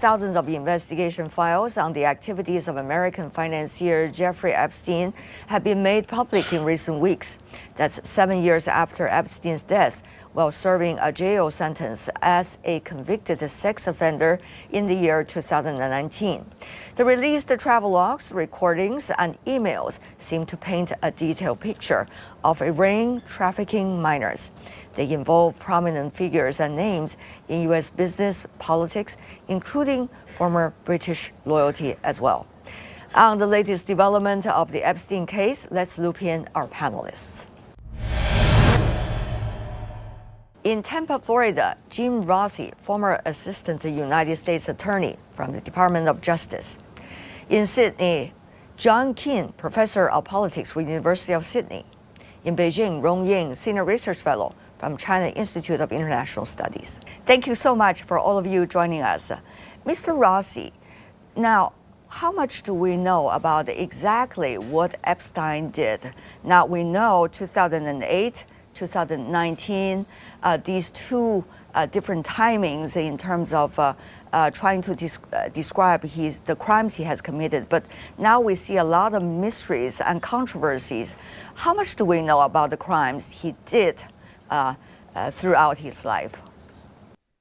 Thousands of investigation files on the activities of American financier Jeffrey Epstein have been made public in recent weeks. That's 7 years after Epstein's death, while serving a jail sentence as a convicted sex offender in the year 2019. The released travelogues, recordings, and emails seem to paint a detailed picture of a ring trafficking minors. They involve prominent figures and names in U.S. business, politics, including former British loyalty as well. On the latest development of the Epstein case, let's loop in our panelists. In Tampa, Florida, Jim Rossi, former Assistant United States Attorney from the Department of Justice. In Sydney, John Keane, Professor of Politics with University of Sydney. In Beijing, Rong Ying, Senior Research Fellow from China Institute of International Studies. Thank you so much for all of you joining us. Mr. Rossi, now, how much do we know about exactly what Epstein did? Now, we know 2008, 2019, these two different timings in terms of trying to describe the crimes he has committed. But now we see a lot of mysteries and controversies. How much do we know about the crimes he did throughout his life?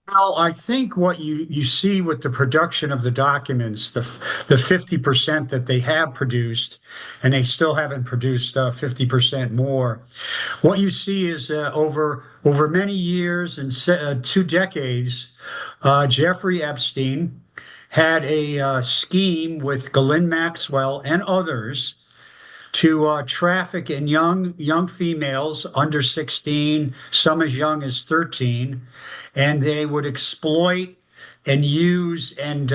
Well, I think what you see with the production of the documents, the 50% that they have produced, and they still haven't produced 50% more. What you see is over many years and 2 decades, Jeffrey Epstein had a scheme with Ghislaine Maxwell and others to traffic in young females under 16, some as young as 13, and they would exploit and use and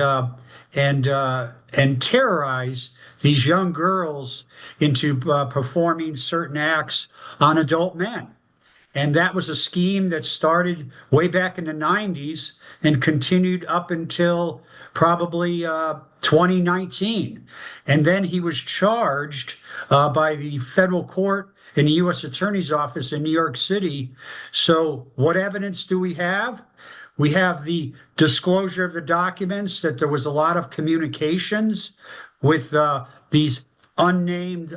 terrorize these young girls into performing certain acts on adult men. And that was a scheme that started way back in the 90s and continued up until probably 2019. And then he was charged by the federal court in the U.S. Attorney's Office in New York City. So what evidence do we have? We have the disclosure of the documents that there was a lot of communications with these unnamed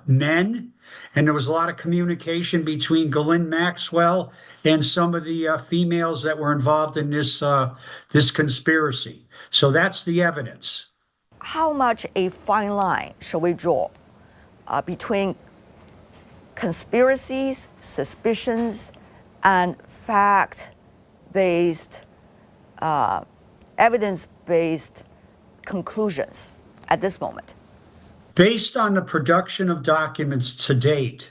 men. And there was a lot of communication between Ghislaine Maxwell and some of the females that were involved in this conspiracy. So that's the evidence. How much a fine line shall we draw between conspiracies, suspicions, and fact-based, evidence-based conclusions at this moment? Based on the production of documents to date,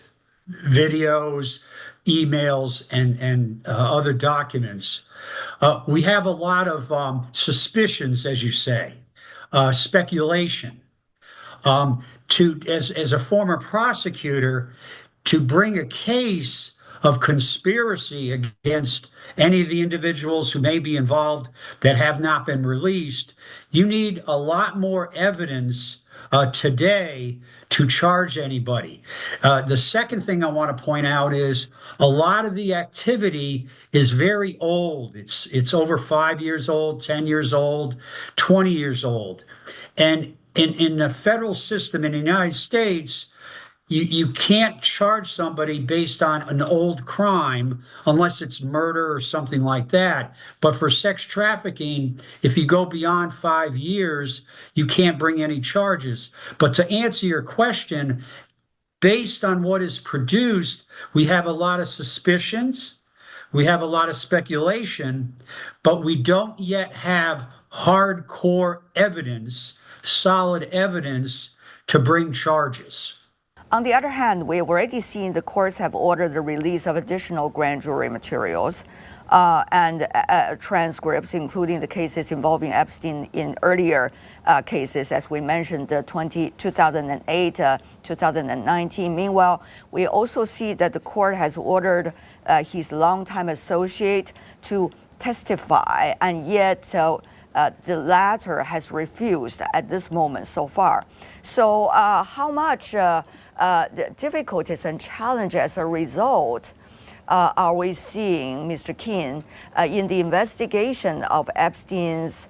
videos, emails, and other documents, we have a lot of suspicions, as you say, speculation. As a former prosecutor, to bring a case of conspiracy against any of the individuals who may be involved that have not been released, you need a lot more evidence today to charge anybody. The second thing I want to point out is a lot of the activity is very old. It's over 5 years old, 10 years old, 20 years old. And in the federal system in the United States, you can't charge somebody based on an old crime unless it's murder or something like that. But for sex trafficking, if you go beyond 5 years, you can't bring any charges. But to answer your question, based on what is produced, we have a lot of suspicions, we have a lot of speculation, but we don't yet have hardcore evidence, solid evidence to bring charges. On the other hand, we have already seen the courts have ordered the release of additional grand jury materials and transcripts, including the cases involving Epstein in earlier cases, as we mentioned, 2008, 2019. Meanwhile, we also see that the court has ordered his longtime associate to testify, and yet the latter has refused at this moment so far. So how much the difficulties and challenges as a result are we seeing, Mr. Keane, in the investigation of Epstein's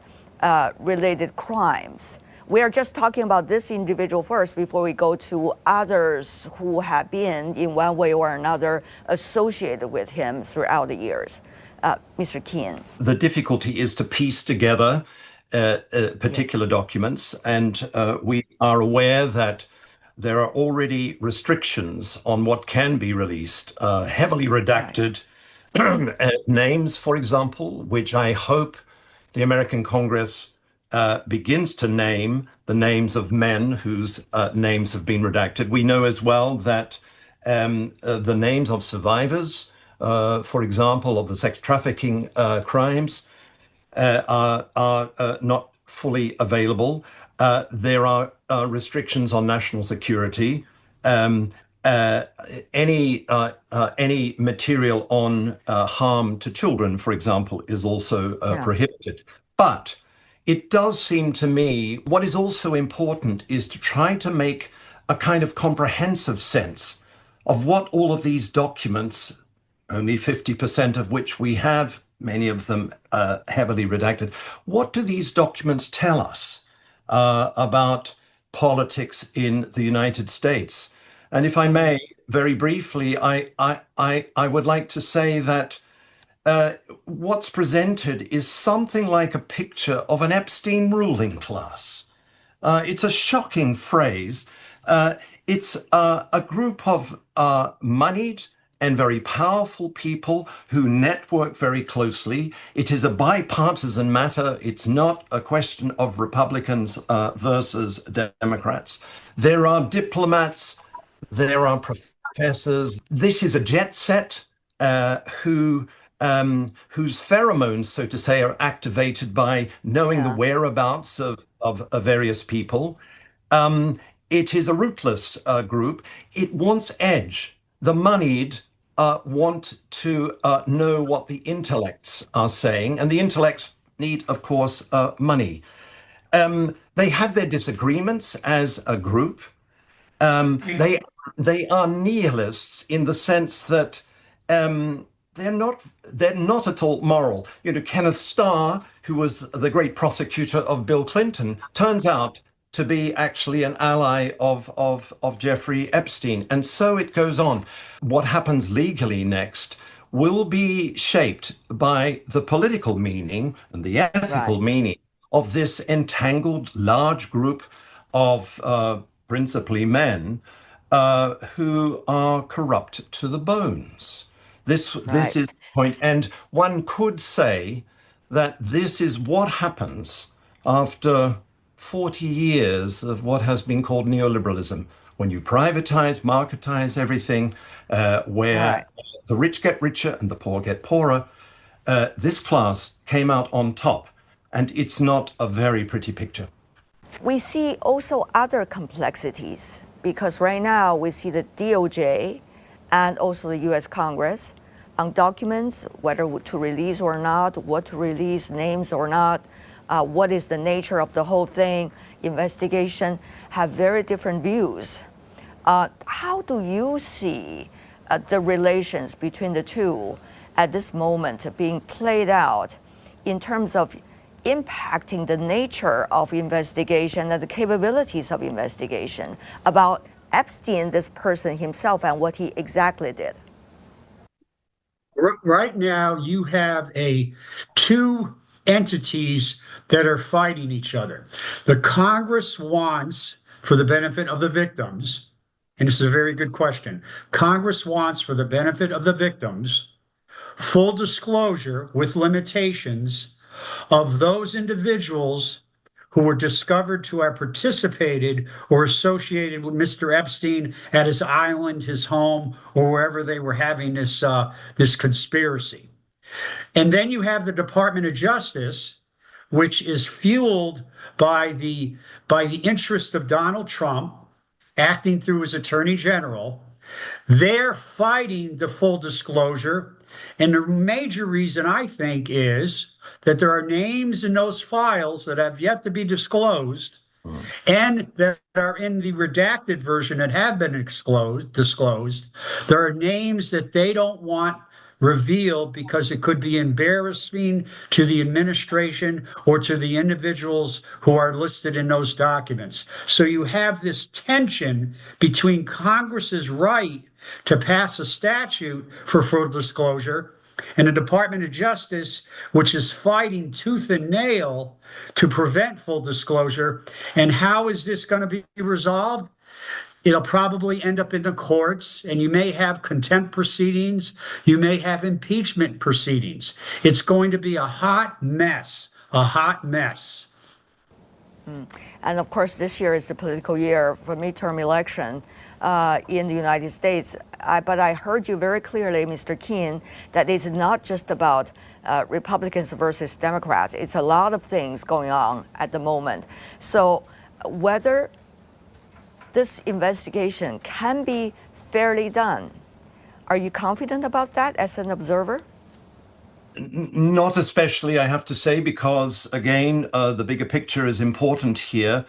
related crimes. We are just talking about this individual first before we go to others who have been, in one way or another, associated with him throughout the years. Mr. Keane. The difficulty is to piece together particular documents, and we are aware that there are already restrictions on what can be released, heavily redacted names, for example, which I hope the American Congress begins to name the names of men whose names have been redacted. We know as well that the names of survivors, for example, of the sex trafficking crimes, are not fully available. There are restrictions on national security. Any material on harm to children, for example, is also prohibited. But it does seem to me what is also important is to try to make a kind of comprehensive sense of what all of these documents, only 50% of which we have, many of them heavily redacted. What do these documents tell us about politics in the United States? And if I may, very briefly, I would like to say that what's presented is something like a picture of an Epstein ruling class. It's a shocking phrase. It's a group of moneyed and very powerful people who network very closely. It is a bipartisan matter. It's not a question of Republicans versus Democrats. There are diplomats, there are professors. This is a jet set whose pheromones, so to say, are activated by knowing the whereabouts of various people. It is a rootless group. It wants edge. The moneyed want to know what the intellects are saying, and the intellects need, of course, money. They have their disagreements as a group. They are nihilists in the sense that they're not at all moral. You know, Kenneth Starr, who was the great prosecutor of Bill Clinton, turns out to be actually an ally of Jeffrey Epstein. And so it goes on. What happens legally next will be shaped by the political meaning and the ethical meaning of this entangled large group of principally men who are corrupt to the bones. This is the point. And one could say that this is what happens after 40 years of what has been called neoliberalism. When you privatize, marketize everything, where the rich get richer and the poor get poorer, this class came out on top. And it's not a very pretty picture. We see also other complexities, because right now we see the DOJ and also the US Congress on documents, whether to release or not, what to release, names or not, what is the nature of the whole thing, investigation, have very different views. How do you see the relations between the two at this moment being played out in terms of impacting the nature of investigation and the capabilities of investigation about Epstein, this person himself, and what he exactly did? Right now, you have two entities that are fighting each other. The Congress wants, for the benefit of the victims, and this is a very good question, Congress wants, for the benefit of the victims, full disclosure with limitations of those individuals who were discovered to have participated or associated with Mr. Epstein at his island, his home, or wherever they were having this conspiracy. And then you have the Department of Justice, which is fueled by the interest of Donald Trump, acting through his Attorney General. They're fighting the full disclosure. And the major reason, I think, is that there are names in those files that have yet to be disclosed and that are in the redacted version that have been disclosed. There are names that they don't want revealed because it could be embarrassing to the administration or to the individuals who are listed in those documents. So you have this tension between Congress's right to pass a statute for full disclosure and the Department of Justice, which is fighting tooth and nail to prevent full disclosure. And how is this going to be resolved? It'll probably end up in the courts, and you may have contempt proceedings. You may have impeachment proceedings. It's going to be a hot mess, a hot mess. And of course, this year is the political year for midterm election in the United States. But I heard you very clearly, Mr. Keene, that it's not just about Republicans versus Democrats. It's a lot of things going on at the moment. So whether this investigation can be fairly done, are you confident about that as an observer? Not especially, I have to say, because, again, the bigger picture is important here.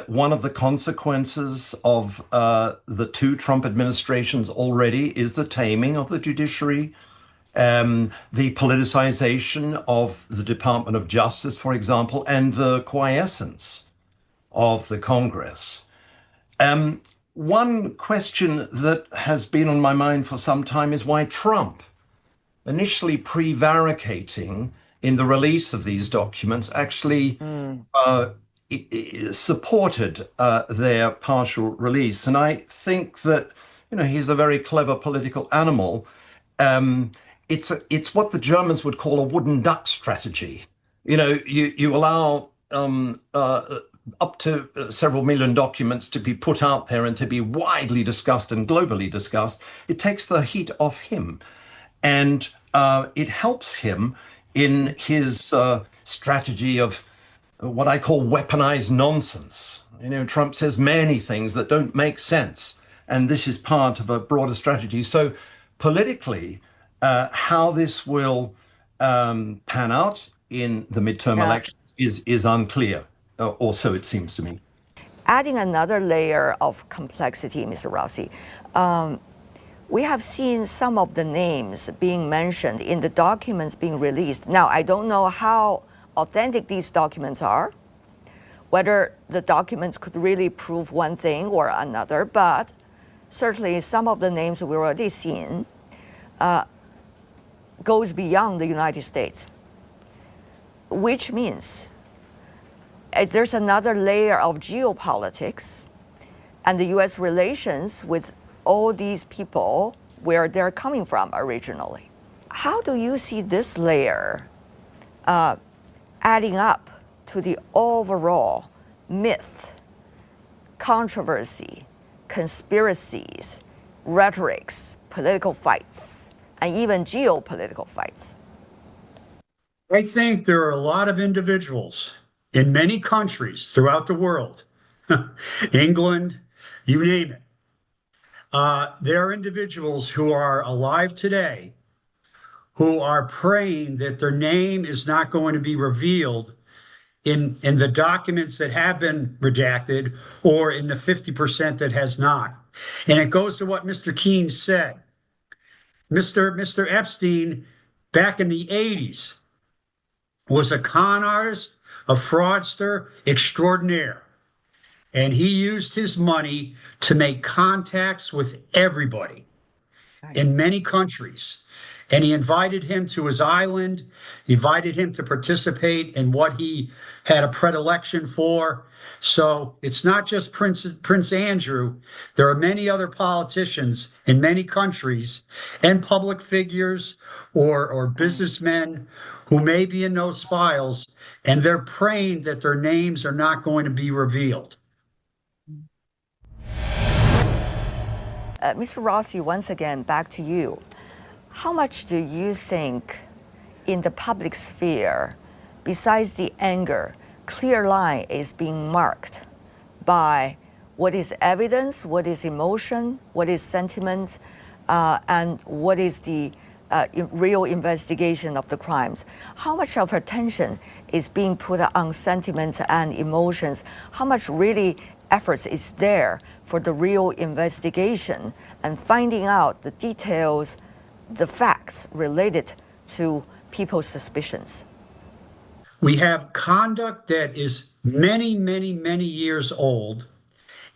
One of the consequences of the two Trump administrations already is the taming of the judiciary, the politicization of the Department of Justice, for example, and the quiescence of the Congress. One question that has been on my mind for some time is why Trump, initially prevaricating in the release of these documents, actually supported their partial release. And I think that, he's a very clever political animal. It's what the Germans would call a wooden duck strategy. You allow up to several million documents to be put out there and to be widely discussed and globally discussed. It takes the heat off him. And it helps him in his strategy of what I call weaponized nonsense. Trump says many things that don't make sense, and this is part of a broader strategy. So politically, how this will pan out in the midterm elections is unclear, or so it seems to me. Adding another layer of complexity, Mr. Rossi, we have seen some of the names being mentioned in the documents being released. Now, I don't know how authentic these documents are, whether the documents could really prove one thing or another, but certainly some of the names we've already seen goes beyond the United States, which means there's another layer of geopolitics and the U.S. relations with all these people where they're coming from originally. How do you see this layer adding up to the overall myth, controversy, conspiracies, rhetorics, political fights, and even geopolitical fights? I think there are a lot of individuals in many countries throughout the world, England, you name it. There are individuals who are alive today who are praying that their name is not going to be revealed in the documents that have been redacted or in the 50% that has not. And it goes to what Mr. Keene said. Mr. Epstein, back in the 80s, was a con artist, a fraudster extraordinaire. And he used his money to make contacts with everybody in many countries. And he invited him to his island, he invited him to participate in what he had a predilection for. So it's not just Prince Andrew. There are many other politicians in many countries and public figures or businessmen who may be in those files, and they're praying that their names are not going to be revealed. Mr. Rossi, once again, back to you. How much do you think in the public sphere, besides the anger, clear line is being marked by what is evidence, what is emotion, what is sentiments, and what is the real investigation of the crimes? How much of attention is being put on sentiments and emotions? How much really efforts is there for the real investigation and finding out the details the facts related to people's suspicions? We have conduct that is many, many, many years old,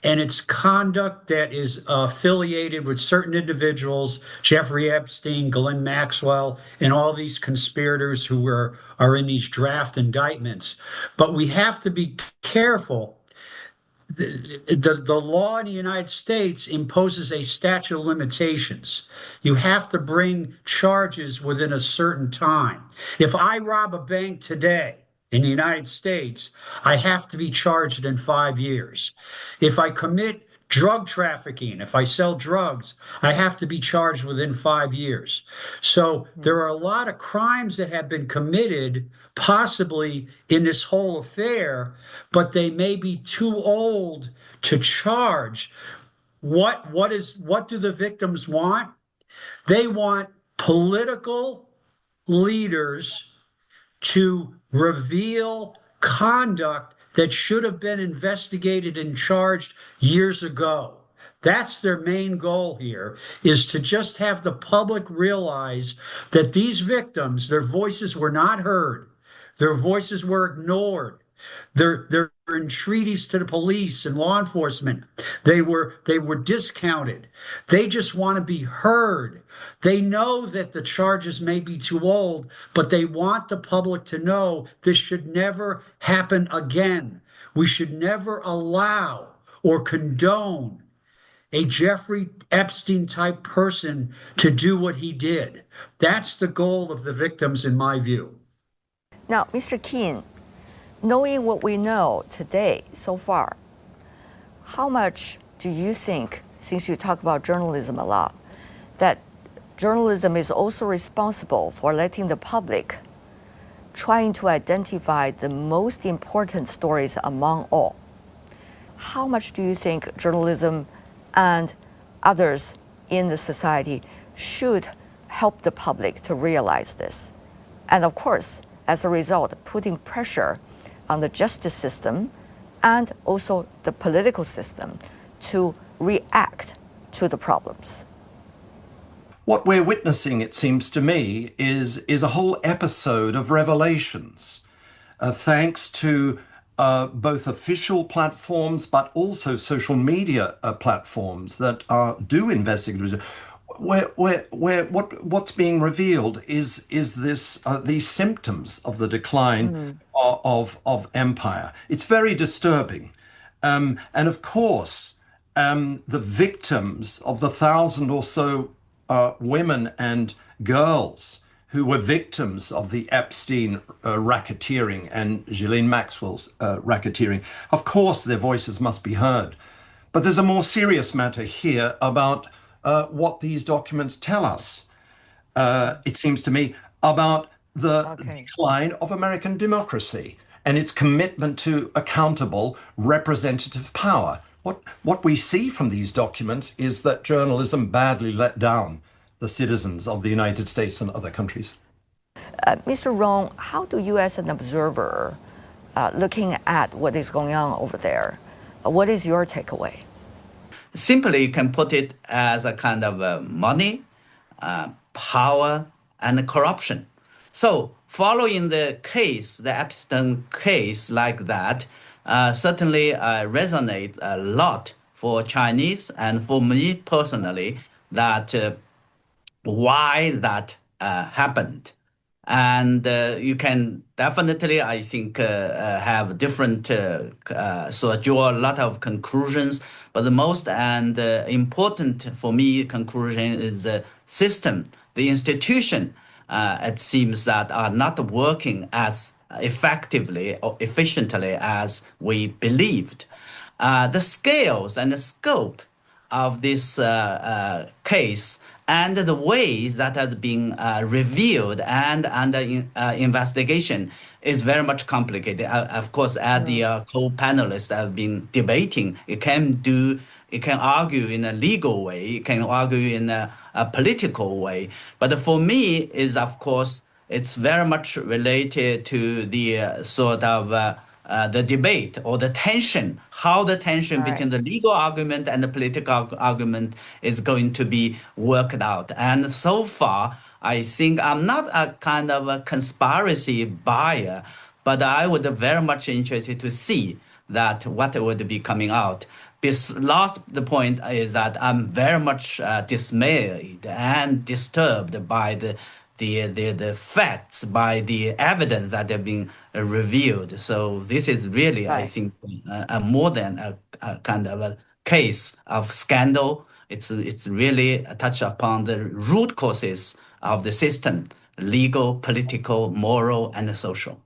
and it's conduct that is affiliated with certain individuals, Jeffrey Epstein, Ghislaine Maxwell, and all these conspirators who are in these draft indictments. But we have to be careful. The law in the United States imposes a statute of limitations. You have to bring charges within a certain time. If I rob a bank today in the United States, I have to be charged in 5 years. If I commit drug trafficking, if I sell drugs, I have to be charged within 5 years. So there are a lot of crimes that have been committed possibly in this whole affair, but they may be too old to charge. What do the victims want? They want political leaders to reveal conduct that should have been investigated and charged years ago. That's their main goal here, is to just have the public realize that these victims, their voices were not heard. Their voices were ignored. They're entreaties to the police and law enforcement. They were discounted. They just want to be heard. They know that the charges may be too old, but they want the public to know this should never happen again. We should never allow or condone a Jeffrey Epstein type person to do what he did. That's the goal of the victims, in my view. Now, Mr. Keene, knowing what we know today so far, how much do you think, since you talk about journalism a lot, that journalism is also responsible for letting the public trying to identify the most important stories among all? How much do you think journalism and others in the society should help the public to realize this? And of course, as a result, putting pressure on the justice system and also the political system to react to the problems. What we're witnessing, it seems to me, is a whole episode of revelations, thanks to both official platforms, but also social media platforms that do investigate. What's being revealed is this these symptoms of the decline of empire. It's very disturbing, and of course, the victims of the 1,000 or so women and girls who were victims of the Epstein racketeering and Ghislaine Maxwell's racketeering. Of course, their voices must be heard. But there's a more serious matter here about what these documents tell us, it seems to me, about the decline of American democracy and its commitment to accountable representative power. What we see from these documents is that journalism badly let down the citizens of the United States and other countries. Mr. Rong, how do you as an observer, looking at what is going on over there, what is your takeaway? Simply, you can put it as a kind of money, power, and corruption. So following the case, the Epstein case like that, certainly resonate a lot for Chinese and for me personally, that why that happened. And you can definitely, I think, have different, so draw a lot of conclusions. But the most and important for me conclusion is the system, the institution, it seems that are not working as effectively or efficiently as we believed. The scales and the scope of this case and the ways that has been revealed and under investigation is very much complicated. Of course, as the co-panelists have been debating, it can argue in a legal way, it can argue in a political way. But for me, is of course, it's very much related to the sort of the debate or the tension, how the tension Right. between the legal argument and the political argument is going to be worked out. And so far, I think I'm not a kind of a conspiracy buyer, but I would very much interested to see that what would be coming out. This last the point is that I'm very much dismayed and disturbed by the facts, by the evidence that have been revealed. So this is really, I Right. think, more than a kind of a case of scandal. It's really a touch upon the root causes of the system: legal, political, moral, and social.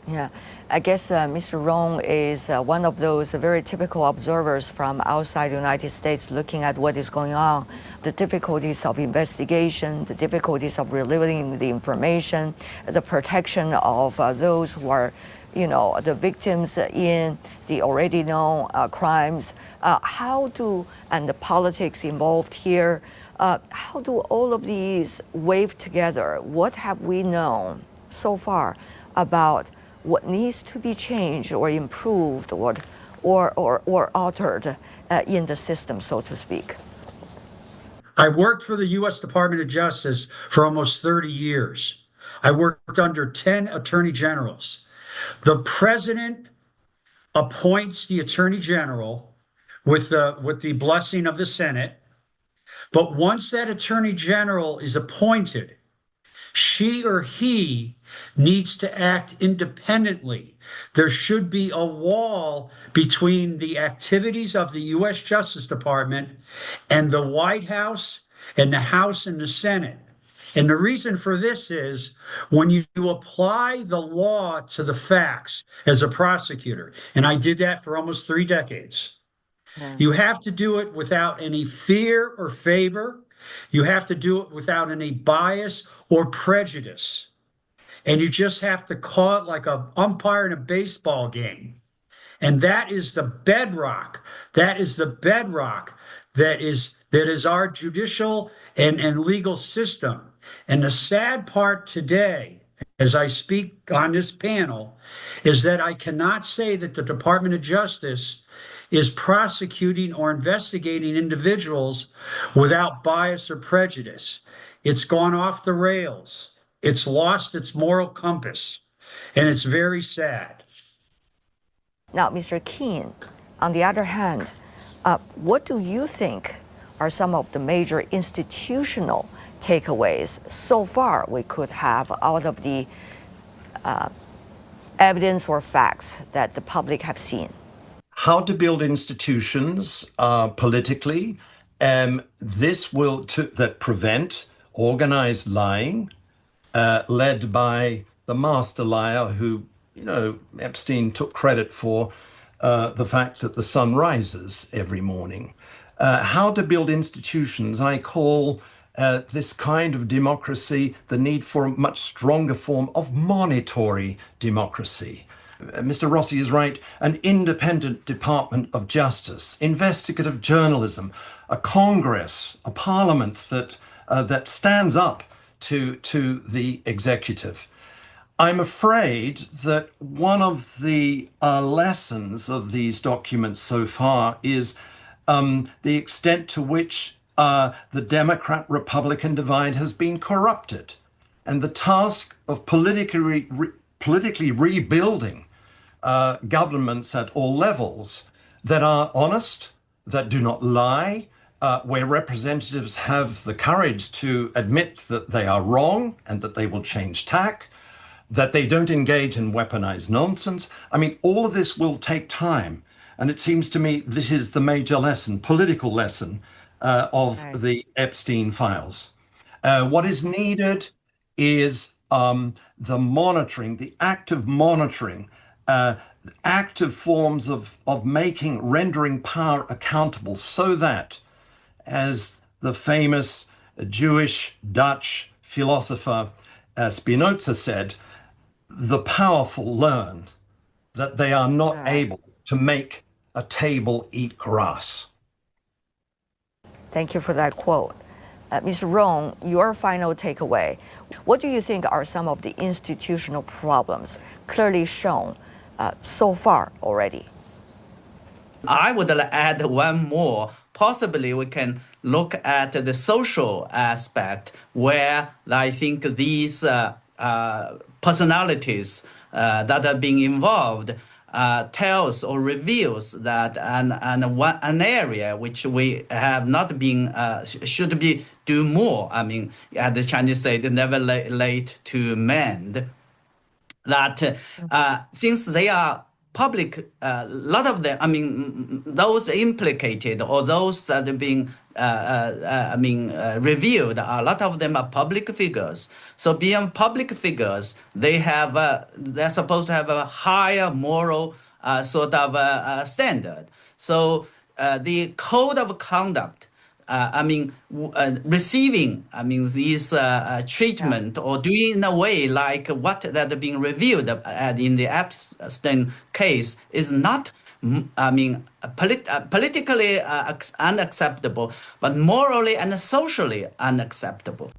Yeah, I guess Mr. Rong is one of those very typical observers from outside the United States looking at what is going on, the difficulties of investigation, the difficulties of revealing the information, the protection of those who are, the victims in the already known crimes. And the politics involved here, how do all of these wave together? What have we known so far about what needs to be changed or improved or altered in the system, so to speak? I worked for the U.S. Department of Justice for almost 30 years. I worked under 10 attorney generals. The president appoints the attorney general with the blessing of the Senate. But once that attorney general is appointed, she or he needs to act independently. There should be a wall between the activities of the U.S. Justice Department and the White House and the House and the Senate. And the reason for this is when you apply the law to the facts as a prosecutor, and I did that for almost 3 decades, you have to do it without any fear or favor. You have to do it without any bias or prejudice. And you just have to call it like an umpire in a baseball game. And that is the bedrock. That is the bedrock that is our judicial and legal system. And the sad part today, as I speak on this panel, is that I cannot say that the Department of Justice is prosecuting or investigating individuals without bias or prejudice. It's gone off the rails. It's lost its moral compass, and it's very sad. Now, Mr. Keene, on the other hand, what do you think are some of the major institutional takeaways so far we could have out of the evidence or facts that the public have seen? How to build institutions politically. This will that prevent organized lying, led by the master liar who, Epstein took credit for the fact that the sun rises every morning. How to build institutions. I call this kind of democracy the need for a much stronger form of monitory democracy. Mr. Rossi is right, an independent Department of Justice, investigative journalism, a Congress, a parliament that stands up to the executive. I'm afraid that one of the lessons of these documents so far is the extent to which the Democrat-Republican divide has been corrupted, and the task of politically rebuilding governments at all levels that are honest, that do not lie, where representatives have the courage to admit that they are wrong and that they will change tack, that they don't engage in weaponized nonsense. I mean, all of this will take time. And it seems to me this is the major lesson, political lesson of the Epstein files. What is needed is the monitoring, the active monitoring, active forms of rendering power accountable so that, as the famous Jewish Dutch philosopher Spinoza said, the powerful learn that they are not able to make a table eat grass. Thank you for that quote. Mr. Rong, your final takeaway. What do you think are some of the institutional problems clearly shown so far already? I would add one more. Possibly we can look at the social aspect where I think these personalities that are being involved tells or reveals that an area which we have not been should be do more. I mean, as the Chinese say, never late to mend. That since they are public, a lot of them, I mean, those implicated or those that are being, revealed, a lot of them are public figures. So being public figures, they're supposed to have a higher moral sort of standard. So the code of conduct receiving, these treatment or doing in a way like what that being revealed in the Epstein case is not, politically unacceptable, but morally and socially unacceptable.